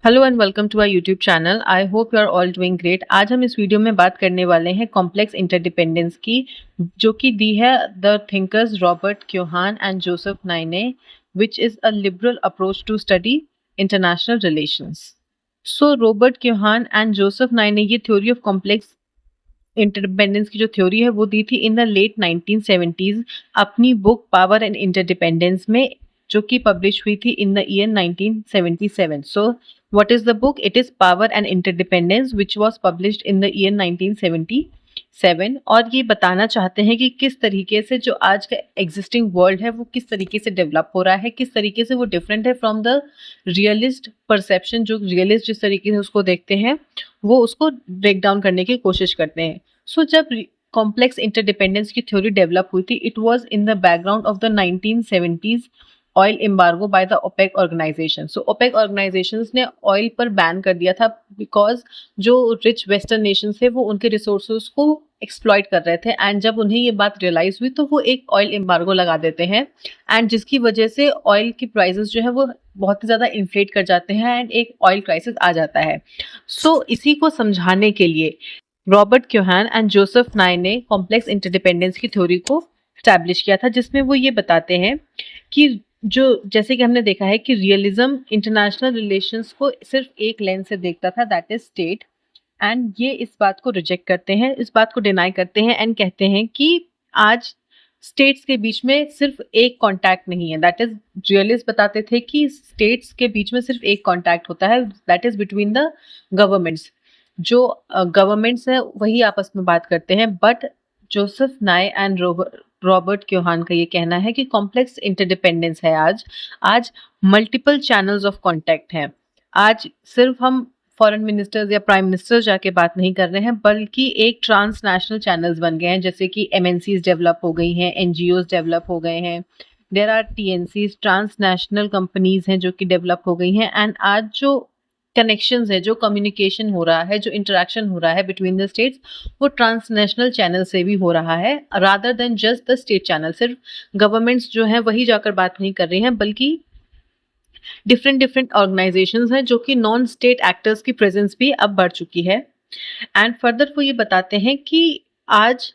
Hello and welcome to our YouTube channel. I hope you are all doing great. आज हम इस video में बात करने वाले हैं कॉम्प्लेक्स इंटरडिपेंडेंस की, जो कि दी है the thinkers Robert Keohane and Joseph Nye, which is a liberal approach to study international relations. So Robert Keohane and Joseph Nye ये थ्योरी ऑफ कॉम्प्लेक्स इंटरडिपेंडेंस की जो थ्योरी है वो दी थी इन द लेट 1970s अपनी book power and interdependence में, जो कि पब्लिश हुई थी in the year 1977। So what is the book? It is Power and Interdependence, which was published in the year 1977। और ये बताना चाहते हैं कि किस तरीके से जो आज का एग्जिस्टिंग वर्ल्ड है वो किस तरीके से डेवलप हो रहा है, किस तरीके से वो डिफरेंट है फ्रॉम द रियलिस्ट परसेप्शन। जो रियलिस्ट जिस तरीके से उसको देखते हैं वो उसको ब्रेक डाउन करने की कोशिश करते हैं। सो जब कॉम्प्लेक्स इंटरडिपेंडेंस की थ्योरी डेवलप हुई थी, it was in the background of the 1970s oil embargo by the OPEC organisation. So OPEC organisations ने ऑयल पर बैन कर दिया था बिकॉज जो रिच वेस्टर्न नेशंस थे वो उनके रिसोर्सेज को एक्सप्लॉइट कर रहे थे, एंड जब उन्हें ये बात रियलाइज हुई तो वो एक ऑयल एम्बार्गो लगा देते हैं, एंड जिसकी वजह से ऑयल की प्राइसेस जो है वो बहुत ही ज़्यादा इन्फ्लेट कर जाते हैं एंड एक ऑयल क्राइसिस आ जाता है। सो इसी को समझाने के लिए रॉबर्ट क्योहान एंड जोसेफ नाइ ने कॉम्प्लेक्स इंटरडिपेंडेंस की थ्योरी को स्टैब्लिश किया था, जिसमें वो ये बताते हैं कि जो जैसे कि हमने देखा है कि रियलिज्म इंटरनेशनल रिलेशंस को सिर्फ एक लेंस से देखता था, दैट इज स्टेट, एंड ये इस बात को रिजेक्ट करते हैं, इस बात को डिनाई करते हैं एंड कहते हैं कि आज स्टेट्स के बीच में सिर्फ एक कांटेक्ट नहीं है। दैट इज रियलिस्ट बताते थे कि स्टेट्स के बीच में सिर्फ एक कांटेक्ट होता है, that is between the governments. जो गवर्नमेंट्स हैं वही आपस में बात करते हैं, बट जोसेफ नाइ एंड रॉबर्ट क्योहान का ये कहना है कि कॉम्प्लेक्स इंटरडिपेंडेंस है। आज मल्टीपल चैनल्स ऑफ कांटेक्ट हैं। आज सिर्फ हम फॉरेन मिनिस्टर्स या प्राइम मिनिस्टर्स जाके बात नहीं कर रहे हैं, बल्कि एक ट्रांसनेशनल चैनल्स बन गए हैं, जैसे कि एमएनसीज डेवलप हो गई हैं, एनजीओज डेवलप हो गए हैं, देयर आर टीएनसीज, ट्रांसनेशनल कंपनीज हैं जो कि डेवलप हो गई हैं, एंड आज जो कनेक्शंस है, जो कम्युनिकेशन हो रहा है, जो इंटरेक्शन हो रहा है बिटवीन द स्टेट्स, वो ट्रांसनेशनल चैनल से भी हो रहा है, rather than just the state channel. सिर्फ गवर्नमेंट्स जो हैं वही जाकर बात नहीं कर रही हैं, बल्कि डिफरेंट डिफरेंट ऑर्गेनाइजेशंस हैं, जो कि नॉन स्टेट एक्टर्स की प्रेजेंस भी अब बढ़ चुकी है। एंड फर्दर वो ये बताते हैं कि आज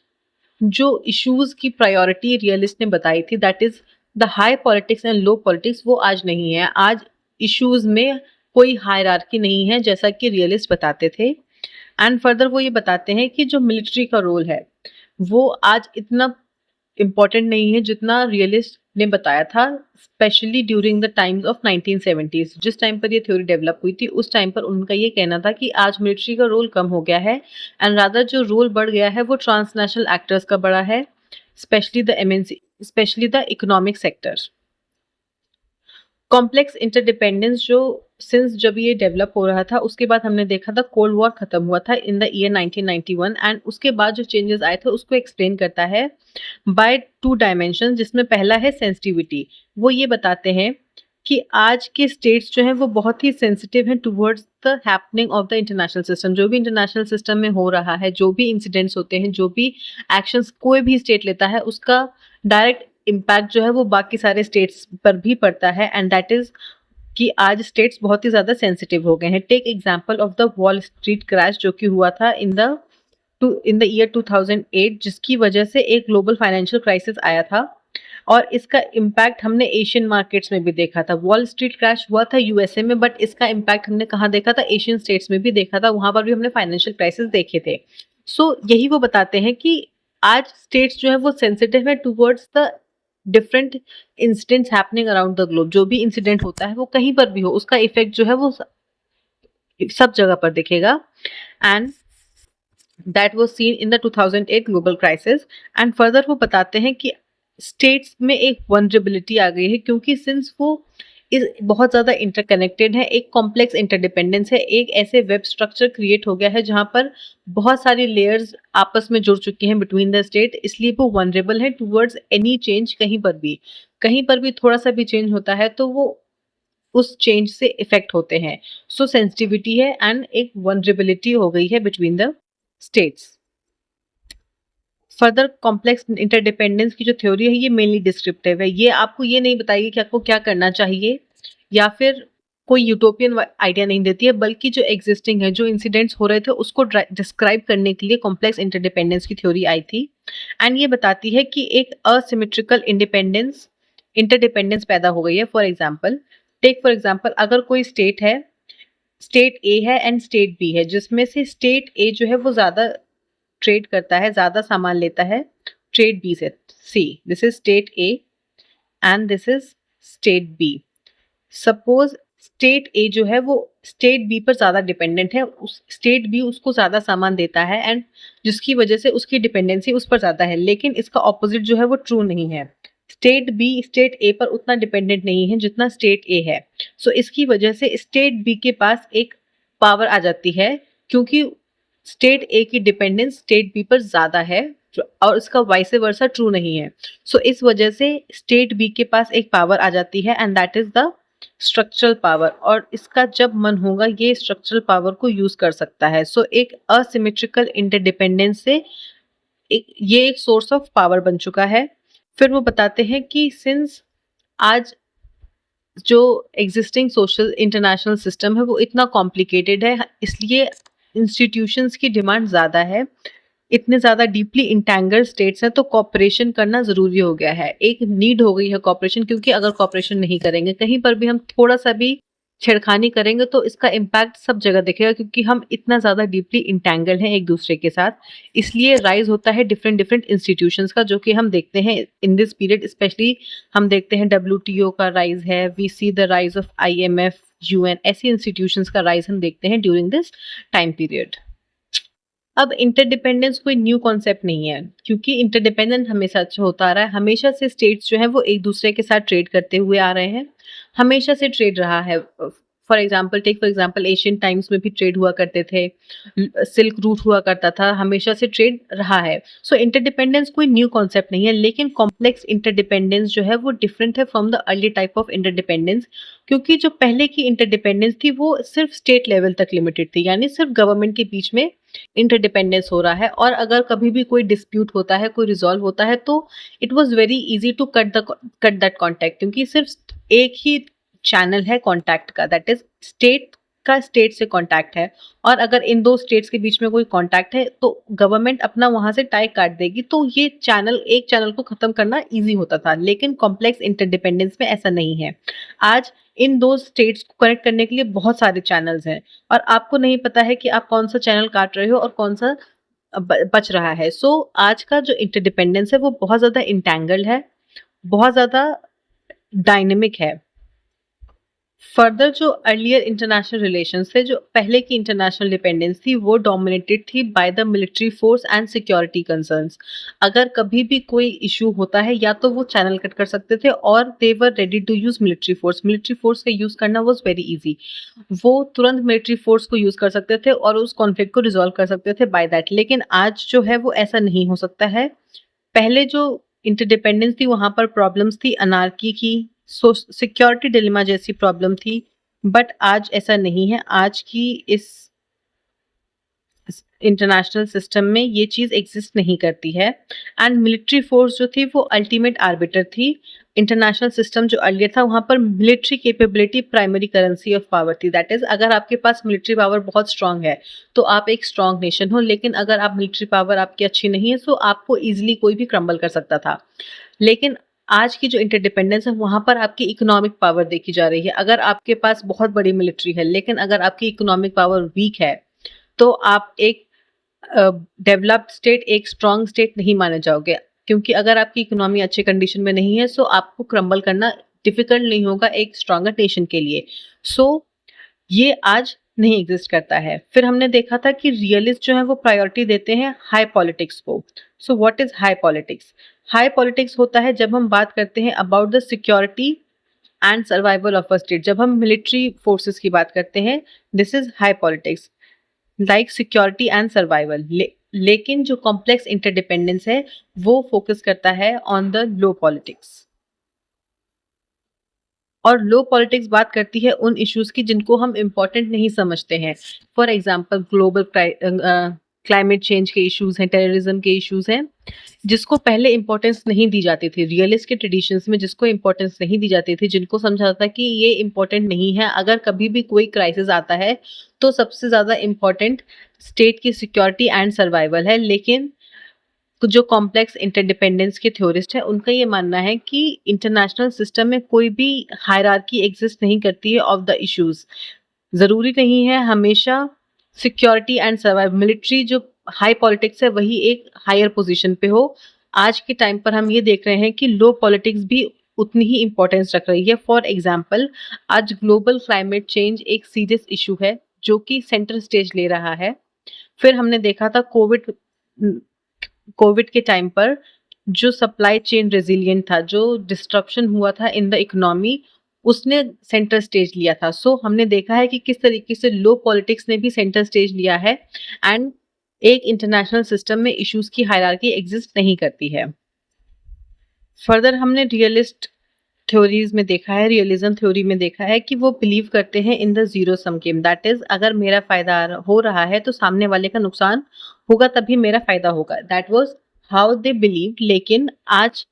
जो इश्यूज की प्रायोरिटी रियलिस्ट ने बताई थी, that is the high politics and low politics, वो आज नहीं है। आज इश्यूज में कोई हायरार्की नहीं है, जैसा कि रियलिस्ट बताते थे। एंड फर्दर वो ये बताते हैं कि जो मिलिट्री का रोल है वो आज इतना इम्पोर्टेंट नहीं है जितना रियलिस्ट ने बताया था, specially during the times of 1970s। जिस टाइम पर ये थ्योरी डेवलप हुई थी उस टाइम पर उनका ये कहना था कि आज मिलिट्री का रोल कम हो गया है, एंड रादर जो रोल बढ़ गया है वो ट्रांसनेशनल एक्टर्स का बढ़ा है, specially the MNC, specially the economic sector. Complex interdependence जो सिंस जब ये डेवलप हो रहा था उसके बाद हमने देखा था कोल्ड वॉर खत्म हुआ था इन द ईयर 1991, एंड उसके बाद जो चेंजेस आए थे उसको एक्सप्लेन करता है बाय टू डायमेंशन, जिसमें पहला है सेंसिटिविटी। वो ये बताते हैं कि आज के स्टेट्स जो हैं वो बहुत ही सेंसिटिव हैं towards the happening of the international system. जो भी इंटरनेशनल सिस्टम में हो रहा है, जो भी इंसिडेंट्स होते हैं, जो भी एक्शंस कोई भी स्टेट लेता है, उसका डायरेक्ट इम्पैक्ट जो है वो बाकी सारे स्टेट्स पर भी पड़ता है, एंड दैट इज कि आज स्टेट्स बहुत ही ज़्यादा सेंसिटिव हो गए हैं। Take example of the Wall Street crash, जो कि हुआ था इन द ईयर 2008, जिसकी वजह से एक ग्लोबल फाइनेंशियल क्राइसिस आया था, और इसका इम्पैक्ट हमने एशियन मार्केट्स में भी देखा था। वॉल स्ट्रीट क्रैश हुआ था यूएसए में, बट इसका इम्पैक्ट हमने कहाँ देखा था? एशियन स्टेट्स में भी देखा था, वहां पर भी हमने फाइनेंशियल क्राइसिस देखे थे। सो यही वो बताते हैं कि आज स्टेट्स जो है वो सेंसिटिव है towards the different incidents happening around the globe. जो भी इंसिडेंट होता है वो कहीं पर भी हो, उसका इफेक्ट जो है वो सब जगह पर दिखेगा, and that was seen in the 2008 global crisis. And further वो बताते हैं कि स्टेट्स में एक वनरेबिलिटी आ गई है, क्योंकि सिंस वो इस बहुत ज़्यादा इंटरकनेक्टेड है, एक कॉम्प्लेक्स इंटरडिपेंडेंस है, एक ऐसे वेब स्ट्रक्चर क्रिएट हो गया है जहाँ पर बहुत सारी लेयर्स आपस में जुड़ चुकी हैं बिटवीन द स्टेट, इसलिए वो वनरेबल है टूवर्ड्स एनी चेंज। कहीं पर भी थोड़ा सा भी चेंज होता है तो वो उस चेंज से इफेक्ट होते हैं। सो सेंसिटिविटी है एंड एक वनरेबिलिटी हो गई है between the states. Further complex interdependence की जो थ्योरी है ये मेनली डिस्क्रिप्टिव है, ये आपको ये नहीं बताएगी कि आपको क्या करना चाहिए या फिर कोई यूटोपियन आइडिया नहीं देती है, बल्कि जो एग्जिस्टिंग है, जो इंसिडेंट्स हो रहे थे उसको डिस्क्राइब करने के लिए कॉम्प्लेक्स इंटरडिपेंडेंस की थ्योरी आई थी। एंड ये बताती है कि एक असिमेट्रिकल इंटरडिपेंडेंस पैदा हो गई है। फॉर एग्जाम्पल अगर कोई स्टेट है, स्टेट ए है एंड स्टेट बी है, जिसमें से स्टेट ए जो है वो ज्यादा ट्रेड करता है, ज्यादा सामान लेता है ट्रेड बी से। See, this is state A and this is state B. Suppose state A जो है वो स्टेट बी पर ज्यादा डिपेंडेंट है, उस स्टेट बी उसको ज्यादा सामान देता है एंड जिसकी वजह से उसकी डिपेंडेंसी उस पर ज्यादा है। लेकिन इसका ऑपोजिट जो है वो ट्रू नहीं है। स्टेट बी स्टेट ए पर उतना डिपेंडेंट नहीं है जितना स्टेट ए है। सो इसकी वजह से स्टेट बी के पास एक पावर आ जाती है, क्योंकि स्टेट ए की डिपेंडेंस स्टेट बी पर ज्यादा है और इसका वाइस वर्सा ट्रू नहीं है। सो इस वजह से स्टेट बी के पास एक पावर आ जाती है and that is the structural power, और इसका जब मन होगा ये स्ट्रक्चरल पावर को यूज कर सकता है। सो एक असिमेट्रिकल इंटरडिपेंडेंस से ये एक सोर्स ऑफ पावर बन चुका है। फिर वो बताते हैं कि सिंस आज जो एग्जिस्टिंग सोशल इंटरनेशनल सिस्टम है वो इतना कॉम्प्लिकेटेड है, इसलिए इंस्टीट्यूशंस की डिमांड ज़्यादा है, इतने ज़्यादा डीपली इंटैंगल्ड स्टेट्स हैं, तो कॉपरेशन करना ज़रूरी हो गया है। एक नीड हो गई है कॉपरेशन, क्योंकि अगर कॉपरेशन नहीं करेंगे, कहीं पर भी हम थोड़ा सा भी छेड़खानी करेंगे तो इसका इम्पैक्ट सब जगह दिखेगा, क्योंकि हम इतना ज़्यादा डीपली इंटैंगल हैं एक दूसरे के साथ। इसलिए राइज होता है डिफरेंट डिफरेंट इंस्टीट्यूशंस का, जो कि हम देखते हैं इन दिस पीरियड। स्पेशली हम देखते हैं WTO का राइज है, we see the rise of IMF, UN, ऐसी इंस्टीट्यूशंस का राइज हम देखते हैं ड्यूरिंग दिस टाइम पीरियड। अब इंटरडिपेंडेंस कोई न्यू कॉन्सेप्ट नहीं है, क्योंकि इंटरडिपेंडेंट हमेशा अच्छा होता आ रहा है। हमेशा से स्टेट्स जो है वो एक दूसरे के साथ ट्रेड करते हुए आ रहे हैं, हमेशा से ट्रेड रहा है। फॉर एग्जाम्पल एशियन टाइम्स में भी ट्रेड हुआ करते थे, सिल्क रूट हुआ करता था, हमेशा से ट्रेड रहा है। सो इंटरडिपेंडेंस कोई न्यू कॉन्सेप्ट नहीं है, लेकिन कॉम्प्लेक्स इंटरडिपेंडेंस जो है वो डिफरेंट है from the early type of interdependence, क्योंकि जो पहले की इंटरडिपेंडेंस थी वो सिर्फ स्टेट लेवल तक लिमिटेड थी, यानी सिर्फ गवर्नमेंट के बीच में इंटरडिपेंडेंस हो रहा है। और अगर कभी भी कोई डिस्प्यूट होता है, कोई रिजॉल्व होता है, तो it was very easy to cut that contact, क्योंकि सिर्फ एक ही चैनल है कॉन्टैक्ट का, दैट इज स्टेट का स्टेट से कॉन्टैक्ट है। और अगर इन दो स्टेट्स के बीच में कोई कॉन्टैक्ट है तो गवर्नमेंट अपना वहां से टाई काट देगी, तो ये एक चैनल को खत्म करना इजी होता था। लेकिन कॉम्प्लेक्स इंटरडिपेंडेंस में ऐसा नहीं है। आज इन दो स्टेट्स को कनेक्ट करने के लिए बहुत सारे चैनल्स हैं, और आपको नहीं पता है कि आप कौन सा चैनल काट रहे हो और कौन सा बच रहा है। सो आज का जो इंटरडिपेंडेंस है वो बहुत ज्यादा इंटैंगल्ड है, बहुत ज्यादा डायनेमिक है। फर्दर जो अर्लियर इंटरनेशनल रिलेशंस थे, जो पहले की इंटरनेशनल डिपेंडेंस थी, वो डोमिनेटेड थी by the military force and security concerns. अगर कभी भी कोई इशू होता है, या तो वो चैनल कट कर सकते थे और they were ready to use military force. Military force का यूज करना वाज वेरी इजी, वो तुरंत मिलिट्री फोर्स को यूज कर सकते थे और उस कॉन्फ्लिक्ट को रिजॉल्व कर सकते थे बाय दैट। लेकिन आज जो है वो ऐसा नहीं हो सकता है। पहले जो इंटरडिपेंडेंस थी वहां पर प्रॉब्लम्स थी अनार्की की, सिक्योरिटी डिलेमा जैसी प्रॉब्लम थी, बट आज ऐसा नहीं है। आज की इस इंटरनेशनल सिस्टम में ये चीज एग्जिस्ट नहीं करती है। एंड मिलिट्री फोर्स जो थी वो अल्टीमेट आर्बिटर थी। इंटरनेशनल सिस्टम जो अर्लियर था वहां पर military capability primary currency of power थी। दैट इज, अगर आपके पास मिलिट्री पावर बहुत स्ट्रांग है तो आप एक स्ट्रांग नेशन हो, लेकिन अगर आप मिलिट्री पावर आपकी अच्छी नहीं है तो आपको इजिली कोई भी क्रम्बल कर सकता था। लेकिन आज की जो इंटरडिपेंडेंस है वहां पर आपकी इकोनॉमिक पावर देखी जा रही है। अगर आपके पास बहुत बड़ी मिलिट्री है लेकिन अगर आपकी इकोनॉमिक पावर वीक है, तो आप एक डेवलप्ड स्टेट, एक स्ट्रांग स्टेट नहीं माने जाओगे, क्योंकि अगर आपकी इकोनॉमी अच्छे कंडीशन में नहीं है तो आपको क्रम्बल करना डिफिकल्ट नहीं होगा एक स्ट्रांगर नेशन के लिए। सो ये आज नहीं एग्जिस्ट करता है। फिर हमने देखा था कि रियलिस्ट जो है वो प्रायोरिटी देते हैं हाई पॉलिटिक्स को। So what is high politics? High politics होता है जब हम बात करते हैं about the security and survival of a state. जब हम मिलिट्री फोर्सेस की बात करते हैं, this is high politics, like security and survival. लेकिन जो कॉम्प्लेक्स इंटरडिपेंडेंस है वो फोकस करता है ऑन द लो पॉलिटिक्स। और लो पॉलिटिक्स बात करती है उन इश्यूज की जिनको हम इम्पोर्टेंट नहीं समझते हैं। फॉर एग्जाम्पल क्लाइमेट चेंज के इश्यूज हैं, टेररिज्म के इश्यूज हैं, जिसको पहले इंपॉर्टेंस नहीं दी जाती थी। रियलिस्ट के ट्रेडिशंस में जिसको इंपॉर्टेंस नहीं दी जाती थी, जिनको समझा था कि ये इंपॉर्टेंट नहीं है, अगर कभी भी कोई क्राइसिस आता है तो सबसे ज़्यादा इंपॉर्टेंट स्टेट की सिक्योरिटी एंड सर्वाइवल है। लेकिन जो कॉम्प्लेक्स इंटरडिपेंडेंस के थ्योरिस्ट है, उनका ये मानना है कि इंटरनेशनल सिस्टम में कोई भी हायरार्की एग्जिस्ट नहीं करती है ऑफ द इश्यूज। ज़रूरी नहीं है हमेशा सिक्योरिटी एंड सर्वाइव, मिलिट्री जो हाई पॉलिटिक्स है वही एक हायर पोजीशन पे हो। आज के टाइम पर हम ये देख रहे हैं कि लो पॉलिटिक्स भी उतनी ही इंपॉर्टेंस रख रही है। फॉर एग्जाम्पल, आज ग्लोबल क्लाइमेट चेंज एक सीरियस इशू है जो कि सेंटर स्टेज ले रहा है। फिर हमने देखा था कोविड के टाइम पर जो सप्लाई चेन रेजिलियंट था, जो डिस्ट्रप्शन हुआ था इन द इकोनॉमी, उसने सेंटर स्टेज लिया था। सो हमने देखा है कि किस तरीके से लो पॉलिटिक्स ने भी सेंटर स्टेज लिया है एंड एक इंटरनेशनल सिस्टम में इश्यूज की हायरार्की एग्जिस्ट नहीं करती है। फर्दर हमने रियलिस्ट थ्योरीज में देखा है, रियलिज्म थ्योरी में देखा है कि वो बिलीव करते हैं in the zero sum game. That is, अगर मेरा फायदा हो रहा है तो सामने वाले का नुकसान होगा, तभी मेरा फायदा होगा। That was how they believe. लेकिन आज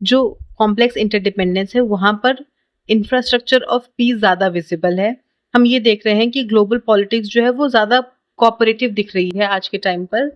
जो कॉम्प्लेक्स इंटरडिपेंडेंस है वहां पर इंफ्रास्ट्रक्चर ऑफ पीस ज्यादा विजिबल है। हम ये देख रहे हैं कि ग्लोबल पॉलिटिक्स जो है वो ज्यादा कोऑपरेटिव दिख रही है आज के टाइम पर,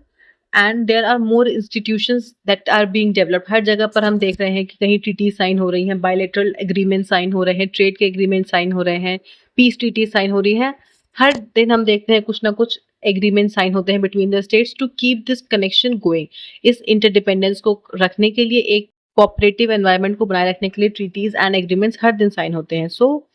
and there are more institutions that are being developed. हर जगह पर हम देख रहे हैं कि कहीं ट्रीटी साइन हो रही हैं, बायलैटरल एग्रीमेंट साइन हो रहे हैं, ट्रेड के एग्रीमेंट साइन हो रहे हैं, पीस ट्रीटी साइन हो रही है। हर दिन हम देखते हैं कुछ ना कुछ एग्रीमेंट साइन होते हैं between the states to keep this connection going. इस इंटरडिपेंडेंस को रखने के लिए, एक कोऑपरेटिव एनवायरनमेंट को बनाए रखने के लिए ट्रीटीज एंड एग्रीमेंट्स हर दिन साइन होते हैं। सो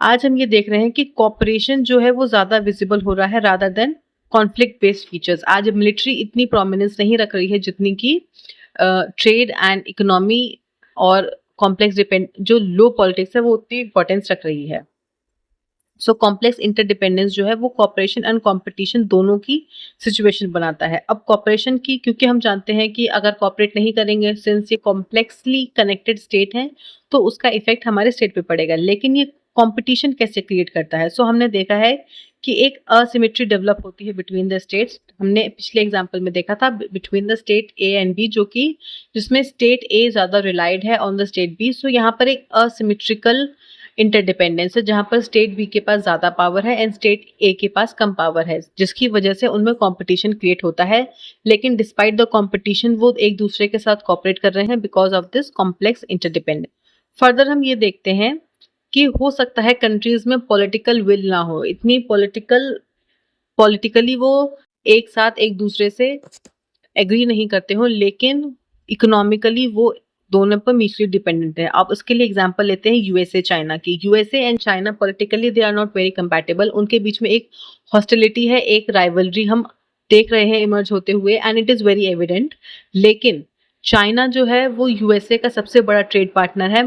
आज हम ये देख रहे हैं कि कॉपरेशन जो है वो ज्यादा विजिबल हो रहा है rather than conflict based features. आज मिलिट्री इतनी प्रोमिनेंस नहीं रख रही है जितनी कि ट्रेड एंड इकोनॉमी और कॉम्प्लेक्स डिपेंड जो लो पॉलिटिक्स है वो उतनी इंपॉर्टेंस रख रही है। सो कॉम्प्लेक्स इंटरडिपेंडेंस जो है वो कॉपरेशन एंड कॉम्पिटिशन दोनों की सिचुएशन बनाता है। अब कॉपरेशन की, क्योंकि हम जानते हैं कि अगर कॉपरेट नहीं करेंगे, सिंस ये कॉम्प्लेक्सली कनेक्टेड स्टेट है, तो उसका इफेक्ट हमारे स्टेट पे पड़ेगा। लेकिन ये कंपटीशन कैसे क्रिएट करता है? सो हमने देखा है कि एक असिमेट्री डेवलप होती है बिटवीन द स्टेट्स। हमने पिछले एग्जांपल में देखा था between the state A and B, जो कि जिसमें स्टेट ए ज्यादा रिलाइड है on the state B. So यहाँ पर एक असिमेट्रिकल इंटरडिपेंडेंस है जहाँ पर स्टेट बी के पास ज्यादा पावर है एंड स्टेट ए के पास कम पावर है, जिसकी वजह से उनमें कंपटीशन क्रिएट होता है। लेकिन डिस्पाइट द कंपटीशन वो एक दूसरे के साथ कॉपरेट कर रहे हैं because of this complex interdependence. Further हम ये देखते हैं कि हो सकता है कंट्रीज में पॉलिटिकल विल ना हो, इतनी पॉलिटिकली वो एक साथ एक दूसरे से एग्री नहीं करते हो, लेकिन इकोनॉमिकली वो दोनों पर म्यूचुअली डिपेंडेंट है। आप उसके लिए एग्जांपल लेते हैं यूएसए चाइना की। USA and China politically they are not very compatible. उनके बीच में एक हॉस्टिलिटी है, एक राइवलरी हम देख रहे हैं इमर्ज होते हुए, and it is very evident. लेकिन चाइना जो है वो यूएसए का सबसे बड़ा ट्रेड पार्टनर है।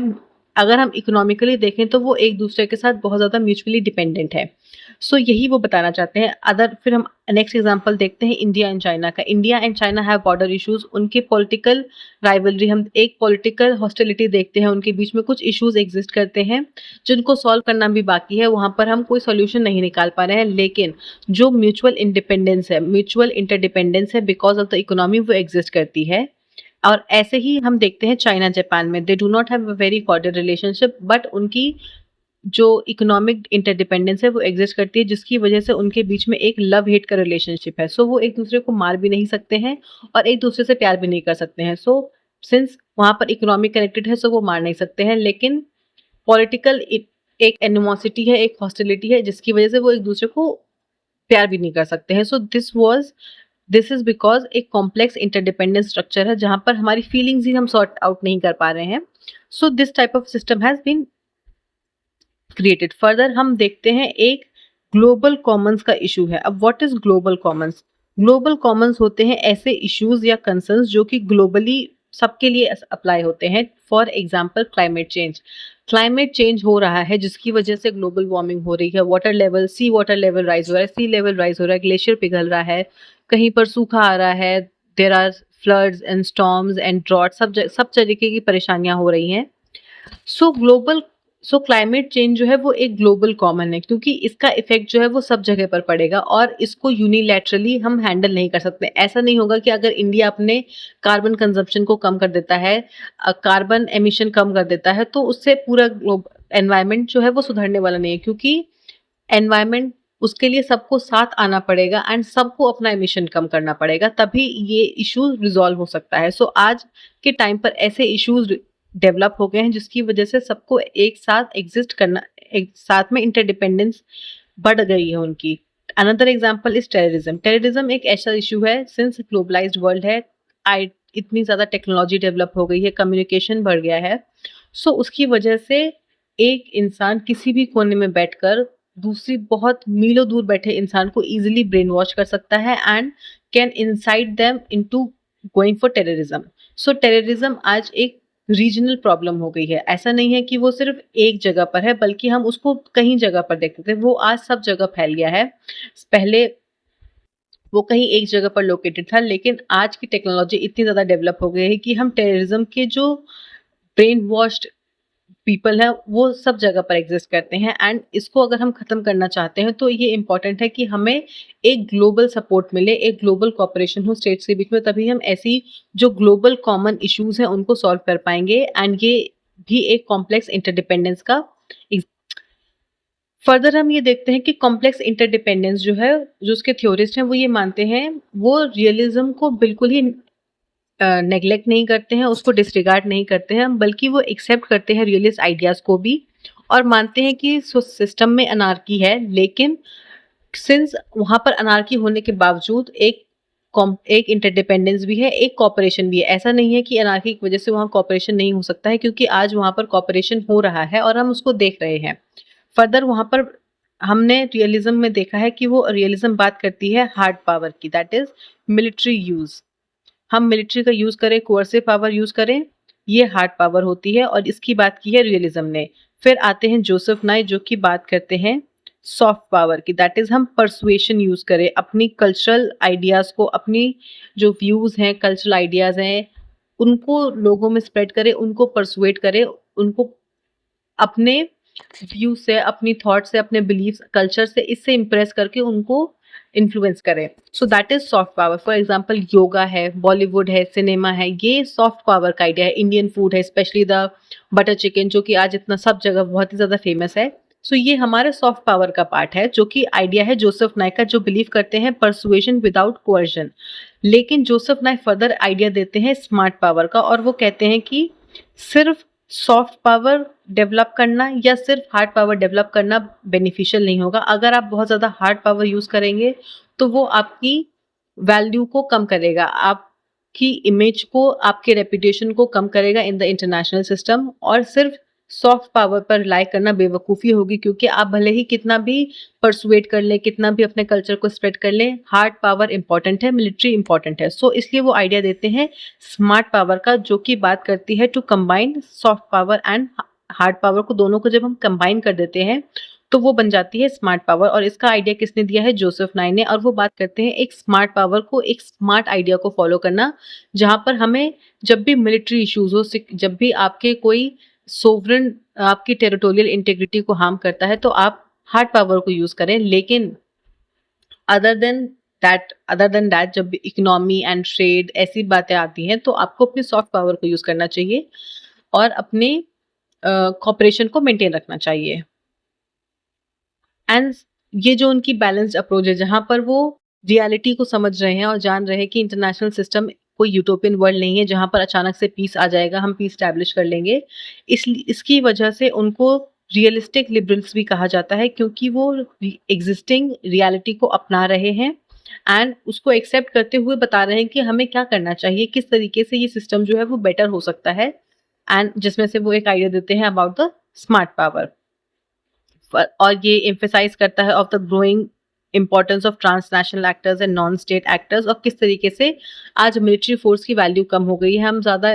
अगर हम इकोनॉमिकली देखें तो वो एक दूसरे के साथ बहुत ज़्यादा म्यूचुअली डिपेंडेंट है। सो यही वो बताना चाहते हैं। अदर फिर हम नेक्स्ट एग्जांपल देखते हैं इंडिया एंड चाइना का। India and China have border issues. उनके पॉलिटिकल राइवलरी, हम एक पॉलिटिकल हॉस्टिलिटी देखते हैं, उनके बीच में कुछ इश्यूज एग्जिस्ट करते हैं जिनको सॉल्व करना भी बाकी है। वहाँ पर हम कोई सोल्यूशन नहीं निकाल पा रहे हैं, लेकिन जो म्यूचुअल इंडिपेंडेंस है, म्यूचुअल इंटरडिपेंडेंस है बिकॉज ऑफ द इकोनॉमी, वो एग्जिस्ट करती है। और ऐसे ही हम देखते हैं चाइना जापान में, they do not have a very cordial relationship, but उनकी जो इकोनॉमिक इंटरडिपेंडेंस है वो एग्जिस्ट करती है, जिसकी वजह से उनके बीच में एक लव हेट का रिलेशनशिप है। सो वो एक दूसरे को मार भी नहीं सकते हैं और एक दूसरे से प्यार भी नहीं कर सकते हैं। सो सिंस वहाँ पर इकोनॉमिक कनेक्टेड है, सो वो मार नहीं सकते हैं, लेकिन पॉलिटिकल एक एनिमोसिटी है, एक हॉस्टिलिटी है, जिसकी वजह से वो एक दूसरे को प्यार भी नहीं कर सकते हैं। सो दिस इज बिकॉज एक कॉम्प्लेक्स इंटरडिपेंडेंट स्ट्रक्चर है जहां पर हमारी फीलिंग्स ही हम सॉर्ट आउट नहीं कर पा रहे हैं। So this type of system has been created. Further हम देखते हैं एक ग्लोबल कॉमन्स का इशू है। अब what is global Commons? Global Commons होते हैं ऐसे इश्यूज या कंसर्न्स जो कि ग्लोबली सबके लिए अप्लाई होते हैं। For example climate change. Climate change हो रहा है जिसकी वजह से ग्लोबल वार्मिंग हो रही है। वाटर लेवल, सी वाटर लेवल राइज हो रहा है, सी लेवल राइज हो रहा है, ग्लेशियर पिघल रहा है, कहीं पर सूखा आ रहा है, there are floods and storms and drought, सब तरीके की परेशानियां हो रही हैं। So global so climate change जो है वो एक ग्लोबल कॉमन है, क्योंकि इसका इफेक्ट जो है वो सब जगह पर पड़ेगा और इसको यूनिलैटरली हम हैंडल नहीं कर सकते। ऐसा नहीं होगा कि अगर इंडिया अपने कार्बन कंजप्शन को कम कर देता है, कार्बन एमिशन कम कर देता है, तो उससे पूरा एनवायरमेंट जो है वो सुधरने वाला नहीं है, क्योंकि एनवायरमेंट उसके लिए सबको साथ आना पड़ेगा एंड सबको अपना एमिशन कम करना पड़ेगा, तभी ये इशू रिजॉल्व हो सकता है। सो आज के टाइम पर ऐसे इश्यूज डेवलप हो गए हैं जिसकी वजह से सबको एक साथ एग्जिस्ट करना, एक साथ में इंटरडिपेंडेंस बढ़ गई है उनकी। Another example is terrorism. Terrorism एक ऐसा इशू है, सिंस ग्लोबलाइज्ड वर्ल्ड है, आई इतनी ज़्यादा टेक्नोलॉजी डेवलप हो गई है, कम्युनिकेशन बढ़ गया है, सो उसकी वजह से एक इंसान किसी भी कोने में बैठकर दूसरी बहुत मीलों दूर बैठे इंसान को इजीली ब्रेन वॉश कर सकता है and can insight them into going for terrorism. So terrorism आज एक रीजनल प्रॉब्लम हो गई है। ऐसा नहीं है कि वो सिर्फ एक जगह पर है, बल्कि हम उसको कहीं जगह पर देखते थे, वो आज सब जगह फैल गया है। पहले वो कहीं एक जगह पर लोकेटेड था, लेकिन आज की टेक्नोलॉजी इतनी ज़्यादा डेवलप हो गई है कि हम टेररिज्म के जो ब्रेन वॉश्ड पीपल है वो सब जगह पर एग्जिस्ट करते हैं एंड इसको अगर हम खत्म करना चाहते हैं तो ये इम्पॉर्टेंट है कि हमें एक ग्लोबल सपोर्ट मिले, एक ग्लोबल कॉपरेशन हो स्टेट्स के बीच में, तभी हम ऐसी जो ग्लोबल कॉमन इश्यूज हैं उनको सॉल्व कर पाएंगे एंड ये भी एक कॉम्प्लेक्स इंटरडिपेंडेंस का। फर्दर हम ये देखते हैं कि कॉम्प्लेक्स इंटरडिपेंडेंस जो है, जो उसके थ्योरिस्ट हैं वो ये मानते हैं, वो रियलिज्म को बिल्कुल ही नेग्लेक्ट नहीं करते हैं, उसको डिसरिगार्ड नहीं करते हैं, बल्कि वो एक्सेप्ट करते हैं रियलिस्ट आइडियाज़ को भी और मानते हैं कि सिस्टम में अनार्की है, लेकिन सिंस वहाँ पर अनार्की होने के बावजूद एक इंटरडिपेंडेंस भी है, एक कॉपरेशन भी है। ऐसा नहीं है कि अनार्की की वजह से वहाँ कॉपरेशन नहीं हो सकता है, क्योंकि आज वहाँ पर कॉपरेशन हो रहा है और हम उसको देख रहे हैं। फर्दर वहाँ पर हमने रियलिज्म में देखा है कि वो रियलिज्म बात करती है हार्ड पावर की, दैट इज मिलिट्री यूज़। हम मिलिट्री का यूज़ करें, कोर्सिव पावर यूज़ करें, ये हार्ड पावर होती है और इसकी बात की है रियलिज्म ने। फिर आते हैं जोसेफ नाई जो कि बात करते हैं सॉफ्ट पावर की, दैट इज़ हम परसुएशन यूज़ करें, अपनी कल्चरल आइडियाज़ को, अपनी जो व्यूज़ हैं, कल्चरल आइडियाज़ हैं, उनको लोगों में स्प्रेड करें, उनको परसुएट करें, उनको अपने व्यू से, अपनी थॉट से, अपने बिलीफ कल्चर से, इससे इम्प्रेस करके उनको इन्फ्लुएंस करें। So that is soft power. For example yoga है, बॉलीवुड है, सिनेमा है, ये सॉफ्ट पावर का आइडिया है। इंडियन फूड है, स्पेशली द बटर चिकन, जो कि आज इतना सब जगह बहुत ही ज़्यादा फेमस है। सो ये हमारे सॉफ्ट पावर का पार्ट है, जो कि आइडिया है जोसेफ नाइक का, जो बिलीव करते हैं परसुएशन विदाउट कोअर्जन। लेकिन जोसेफ नाइक फर्दर आइडिया देते हैं स्मार्ट पावर का और वो कहते हैं कि सिर्फ सॉफ्ट पावर डेवलप करना या सिर्फ हार्ड पावर डेवलप करना बेनिफिशियल नहीं होगा। अगर आप बहुत ज़्यादा हार्ड पावर यूज़ करेंगे तो वो आपकी वैल्यू को कम करेगा, आपकी इमेज को, आपके रेपुटेशन को कम करेगा इन द इंटरनेशनल सिस्टम। और सिर्फ सॉफ्ट पावर पर रिलाई करना बेवकूफ़ी होगी, क्योंकि आप भले ही कितना भी परसुएट कर लें, कितना भी अपने कल्चर को स्प्रेड कर लें, हार्ड पावर इंपॉर्टेंट है, मिलिट्री इंपॉर्टेंट है। सो इसलिए वो आइडिया देते हैं स्मार्ट पावर का, जो कि बात करती है to combine soft power and hard power को, दोनों को जब हम कंबाइन कर देते हैं तो वो बन जाती है स्मार्ट पावर। और इसका आइडिया किसने दिया है? जोसेफ नाई ने। और वो बात करते हैं एक स्मार्ट पावर को, एक स्मार्ट आइडिया को फॉलो करना, जहाँ पर हमें जब भी मिलिट्री इश्यूज हो, जब भी आपके कोई सोवरेन, आपकी टेरिटोरियल इंटीग्रिटी को हार्म करता है, तो आप हार्ड पावर को यूज करें। लेकिन अदर देन दैट जब इकोनॉमी एंड ट्रेड ऐसी बातें आती हैं तो आपको अपनी सॉफ्ट पावर को यूज करना चाहिए और अपने कॉपरेशन को मेंटेन रखना चाहिए। एंड ये जो उनकी बैलेंस्ड अप्रोच है, जहाँ पर वो रियलिटी को समझ रहे हैं और जान रहे हैं कि इंटरनेशनल सिस्टम कोई यूटोपियन वर्ल्ड नहीं है जहाँ पर अचानक से पीस आ जाएगा, हम पीस स्टैब्लिश कर लेंगे। इसकी वजह से उनको रियलिस्टिक लिबरल्स भी कहा जाता है, क्योंकि वो एग्जिस्टिंग रियलिटी को अपना रहे हैं एंड उसको एक्सेप्ट करते हुए बता रहे हैं कि हमें क्या करना चाहिए, किस तरीके से ये सिस्टम जो है वो बेटर हो सकता है। एंड जिसमें से वो एक आइडिया देते हैं अबाउट द स्मार्ट पावर। और ये एम्फेसाइज करता है of the growing importance of transnational actors and non state actors, और किस तरीके से आज मिलिट्री फोर्स की वैल्यू कम हो गई है। हम ज़्यादा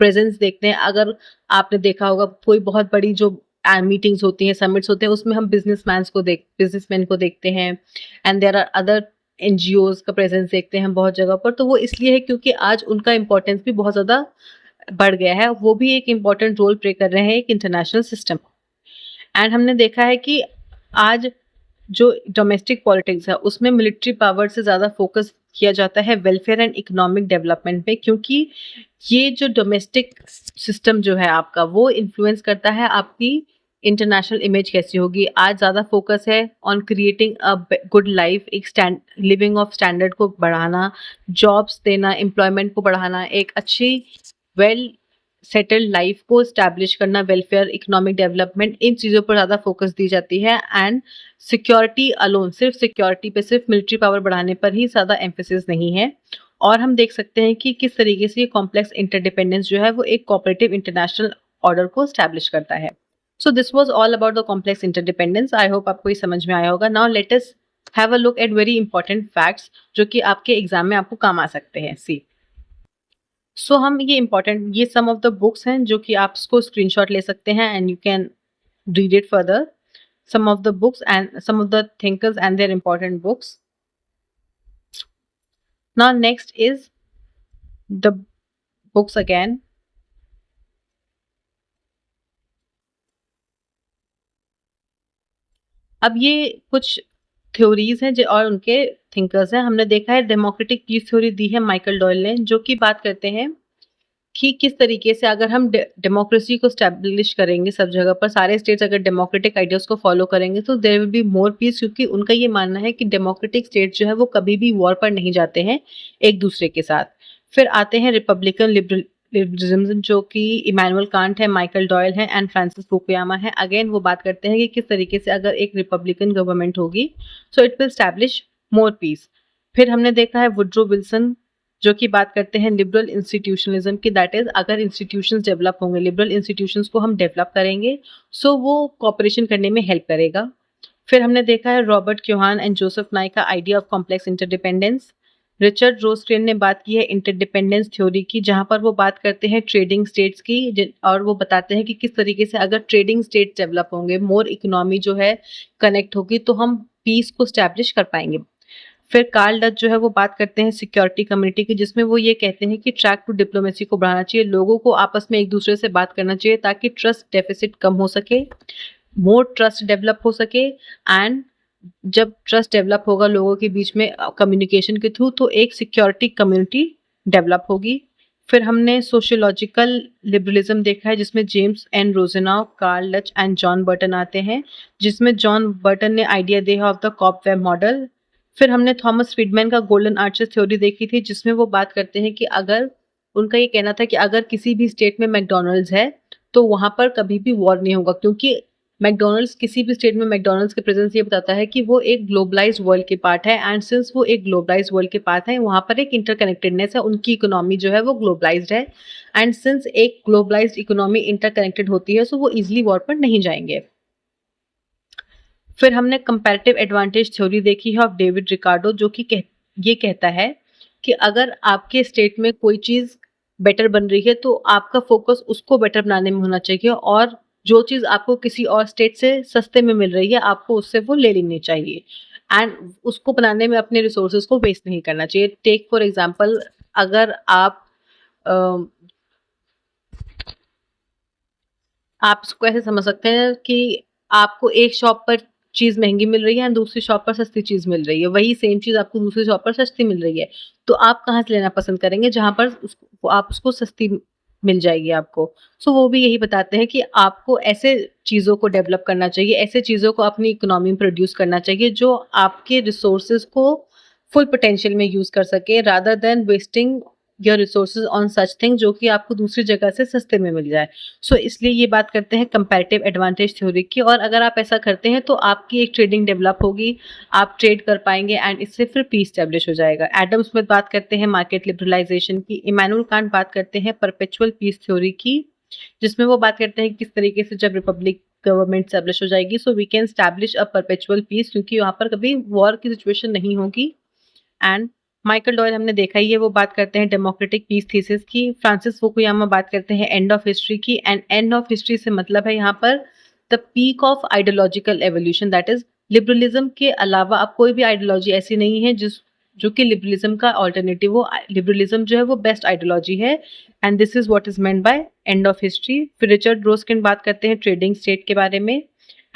प्रेजेंस देखते हैं। अगर आपने देखा होगा कोई बहुत बड़ी जो मीटिंग्स होती हैं, समिट्स होते हैं, उसमें हम बिजनेसमैन को देखते हैं and there are other NGOs का प्रेजेंस देखते हैं हम बहुत जगह पर। तो वो इसलिए है क्योंकि आज उनका इम्पोर्टेंस भी बहुत ज़्यादा बढ़ गया है, वो भी एक इम्पॉर्टेंट रोल प्ले कर रहे हैं एक इंटरनेशनल सिस्टम। एंड हमने देखा है कि आज जो डोमेस्टिक पॉलिटिक्स है उसमें मिलिट्री पावर से ज़्यादा फोकस किया जाता है वेलफेयर एंड इकोनॉमिक डेवलपमेंट पे, क्योंकि ये जो डोमेस्टिक सिस्टम जो है आपका वो इन्फ्लुएंस करता है आपकी इंटरनेशनल इमेज कैसी होगी। आज ज़्यादा फोकस है on creating a good life, एक लिविंग ऑफ स्टैंडर्ड को बढ़ाना, जॉब्स देना, एम्प्लॉयमेंट को बढ़ाना, एक अच्छी वेल सेटल्ड लाइफ को स्टैब्लिश करना, वेलफेयर, इकोनॉमिक डेवलपमेंट, इन चीज़ों पर ज़्यादा फोकस दी जाती है। एंड सिक्योरिटी अलोन, सिर्फ सिक्योरिटी पे, सिर्फ मिलिट्री पावर बढ़ाने पर ही ज़्यादा एम्फेसिस नहीं है। और हम देख सकते हैं कि किस तरीके से ये कॉम्प्लेक्स इंटरडिपेंडेंस जो है वो एक कोऑपरेटिव इंटरनेशनल ऑर्डर को स्टैब्लिश करता है। So this was all about the complex interdependence. I hope आपको ये समझ में आया होगा। Now let us have a look at very important facts जो कि आपके एग्जाम में आपको काम आ सकते हैं। सी हम ये इम्पोर्टेंट, ये सम ऑफ द बुक्स हैं जो कि आप इसको स्क्रीनशॉट ले सकते हैं and you can read it further. Some of the books and some of the thinkers and their important books. Now next is the books again. अब ये कुछ थ्योरीज हैं जो और उनके थिंकर्स हैं। हमने देखा है डेमोक्रेटिक पीस थ्योरी दी है माइकल डॉयल ने, जो कि बात करते हैं कि किस तरीके से अगर हम डेमोक्रेसी को स्टैब्लिश करेंगे सब जगह पर, सारे स्टेट्स अगर डेमोक्रेटिक आइडियाज को फॉलो करेंगे तो there will be more peace, क्योंकि उनका ये मानना है कि डेमोक्रेटिक स्टेट जो है वो कभी भी वॉर पर नहीं जाते हैं एक दूसरे के साथ। फिर आते हैं रिपब्लिकन लिबरलिज्म, जो कि इमैनुअल कांट है, माइकल डॉयल है एंड फ्रांसिस फुकुयामा है। अगेन वो बात करते हैं कि किस तरीके से अगर एक रिपब्लिकन गवर्नमेंट होगी so it will establish more peace. फिर हमने देखा है वुड्रो विल्सन, जो कि बात करते हैं लिबरल इंस्टीट्यूशनलिज्म की, दैट इज अगर इंस्टीट्यूशंस डेवलप होंगे, लिबरल इंस्टीट्यूशंस को हम डेवलप करेंगे सो वो कॉपरेशन करने में हेल्प करेगा। फिर हमने देखा है Robert Keohane and Joseph Nye का idea of complex interdependence. Richard Rosecrance ने बात की है इंटरडिपेंडेंस थ्योरी की, जहां पर वो बात करते हैं ट्रेडिंग स्टेट्स की, और वो बताते हैं कि किस तरीके से अगर ट्रेडिंग स्टेट्स डेवलप होंगे, मोर इकोनॉमी जो है कनेक्ट होगी, तो हम पीस को स्टैब्लिश कर पाएंगे। फिर कार्ल डच जो है वो बात करते हैं सिक्योरिटी कम्युनिटी की, जिसमें वो ये कहते हैं कि ट्रैक टू डिप्लोमेसी को बढ़ाना चाहिए, लोगों को आपस में एक दूसरे से बात करना चाहिए ताकि ट्रस्ट डेफिसिट कम हो सके, मोर ट्रस्ट डेवलप हो सके। एंड जब ट्रस्ट डेवलप होगा लोगों के बीच में कम्युनिकेशन के थ्रू, तो एक सिक्योरिटी कम्युनिटी डेवलप होगी। फिर हमने सोशियोलॉजिकल लिबरलिज्म देखा है, जिसमें James N Rosenau, Karl Deutsch and John Burton आते हैं, जिसमें जॉन बर्टन ने आइडिया दिया of the cobweb model. फिर हमने थॉमस फ्रीडमैन का गोल्डन आर्चेस थ्योरी देखी थी, जिसमें वो बात करते हैं कि अगर, उनका ये कहना था कि अगर किसी भी स्टेट में मैकडॉनल्ड्स है तो वहां पर कभी भी वॉर नहीं होगा, क्योंकि मैकडॉनल्ड्स, किसी भी स्टेट में मैकडॉनल्ड्स के प्रेजेंस ये बताता है कि वो एक ग्लोबलाइज्ड वर्ल्ड के पार्ट है। एंड सिंस वो एक ग्लोबलाइज्ड वर्ल्ड के पार्ट है, वहां पर एक इंटरकनेक्टेडनेस है, उनकी इकोनॉमी जो है वो ग्लोबलाइज्ड है। एंड सिंस एक ग्लोबलाइज्ड इकोनॉमी इंटरकनेक्टेड होती है, सो वो इजिली वॉर पर नहीं जाएंगे। फिर हमने कंपैरेटिव एडवांटेज थ्योरी देखी है ऑफ डेविड रिकार्डो, जो कि ये कहता है कि अगर आपके स्टेट में कोई चीज़ बेटर बन रही है तो आपका फोकस उसको बेटर बनाने में होना चाहिए, और जो चीज़ आपको किसी और स्टेट से सस्ते में मिल रही है आपको उससे वो ले लेनी चाहिए, एंड उसको बनाने में अपने रिसोर्सेज को वेस्ट नहीं करना चाहिए। टेक फॉर एग्जांपल, अगर आप इसको ऐसे समझ सकते हैं कि आपको एक शॉप पर चीज़ महँगी मिल रही है एंड दूसरी शॉप पर सस्ती चीज़ मिल रही है। वही सेम चीज़ आपको दूसरी शॉप पर सस्ती मिल रही है। तो आप कहाँ से लेना पसंद करेंगे? जहाँ पर आप उसको सस्ती मिल जाएगी आपको। वो भी यही बताते हैं कि आपको ऐसे चीज़ों को डेवलप करना चाहिए, ऐसे चीज़ों को अपनी इकोनॉमी में प्रोड्यूस करना चाहिए जो आपके रिसोर्सेज़ को फुल पोटेंशियल में यूज़ कर सके, rather than wasting your resources on such thing जो कि आपको दूसरी जगह से सस्ते में मिल जाए। इसलिए ये बात करते हैं कंपैरेटिव एडवांटेज थ्योरी की, और अगर आप ऐसा करते हैं तो आपकी एक ट्रेडिंग डेवलप होगी, आप ट्रेड कर पाएंगे एंड इससे फिर पीस स्टैब्लिश हो जाएगा। एडम स्मिथ बात करते हैं मार्केट लिबरलाइजेशन की, इमैनुअल कांट बात करते हैं परपेचुअल पीस थ्योरी की, जिसमें वो बात करते हैं किस तरीके से जब रिपब्लिक गवर्नमेंट स्टैब्लिश हो जाएगी so we can establish a perpetual peace, क्योंकि वहाँ पर कभी वॉर की सिचुएशन नहीं होगी। एंड माइकल डॉयल हमने देखा ही है, वो बात करते हैं डेमोक्रेटिक पीस थीसिस की। फ्रांसिस फुकुयामा बात करते हैं एंड ऑफ हिस्ट्री की, एंड एंड ऑफ हिस्ट्री से मतलब है यहाँ पर the peak of ideological evolution, that is liberalism के अलावा अब कोई भी आइडियोलॉजी ऐसी नहीं है जो कि लिबरलिज्म का ऑल्टरनेटिव हो। लिबरलिज्म जो है वो बेस्ट आइडियोलॉजी है and this is what is meant by end of history. फिर रिचर्ड रोस्किन बात करते हैं ट्रेडिंग स्टेट के बारे में।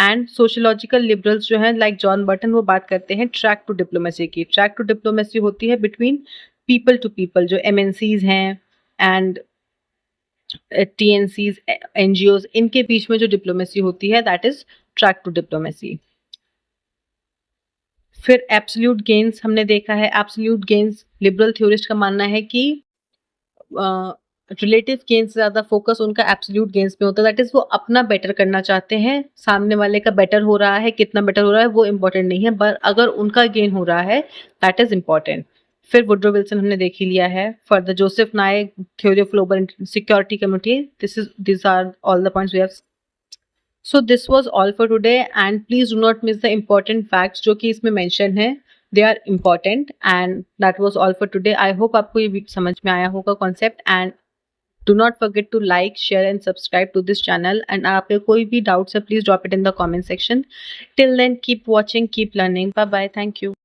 एंड सोशियोलॉजिकल लिबरल्स जो हैं लाइक जॉन बर्टन वो बात करते हैं ट्रैक टू डिप्लोमेसी की। ट्रैक टू डिप्लोमेसी होती है बिटवीन पीपल टू पीपल, जो एमएनसीज हैं एंड टीएनसीज, एनजीओज, इनके बीच में जो डिप्लोमेसी होती है that is track two diplomacy. फिर एब्सोल्यूट गेन्स हमने देखा है। एब्सोल्यूट गेन्स लिबरल थ्योरिस्ट का मानना है कि रिलेटिव गेन्स से ज़्यादा फोकस उनका एब्सोल्यूट गेन्स पे होता है। दैट इज़ वो अपना बेटर करना चाहते हैं, सामने वाले का बेटर हो रहा है, कितना बेटर हो रहा है वो इम्पोर्टेंट नहीं है, पर अगर उनका गेन हो रहा है दैट इज़ इम्पोर्टेंट। फिर वुड्रो विल्सन हमने देख ही लिया है। फॉर द जोसेफ नाय theory of global security community, these are all the points we have. So this was all for today and please do not miss the important facts जो कि इसमें mention है, they are important and that was all for today. I hope आपको ये समझ में आया होगा concept and do not forget to like, share and subscribe to this channel and आपके कोई भी doubts है please drop it in the comment section. Till then keep watching, keep learning. Bye bye. Thank you.